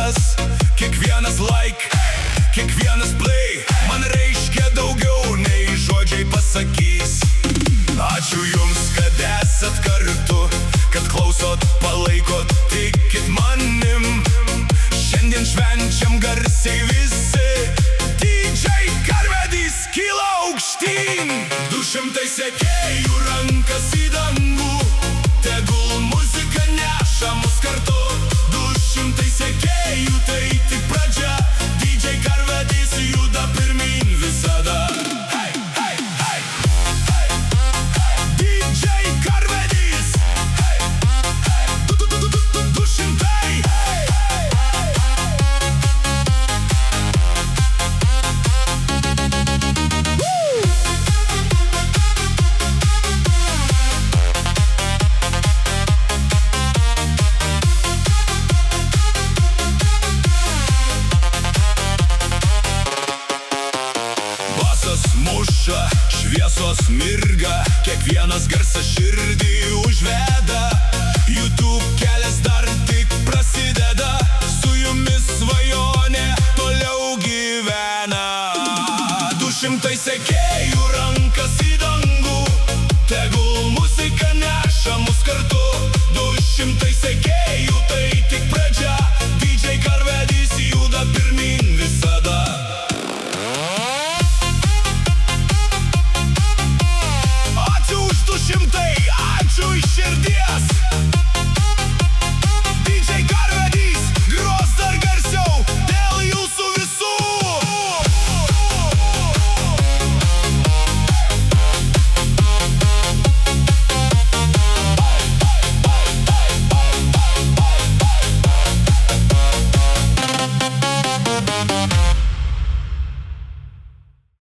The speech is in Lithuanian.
komentas, kiekvienas like, kiekvienas play man reiškia daugiau nei žodžiai pasakys. Ačiū jums, kad esat kartu, kad klausot, palaikot, tikit manim. Šiandien švenčiam garsiai visi, DJ Karvedys kyla aukštyn. 200 sekėjų rankas į dangų, tegul muzika neša mus kartu. 200 sekėjų tai tik pradžia, DJ Karvedys juda pirmyn visada. Hey, hey, hey, hey, hey. DJ Karvedys, hey, hey, 200, hey, hey, muša, šviesos mirga, kiekvienas garsas širdį užveda. YouTube kelias dar tik prasideda, su jumis svajo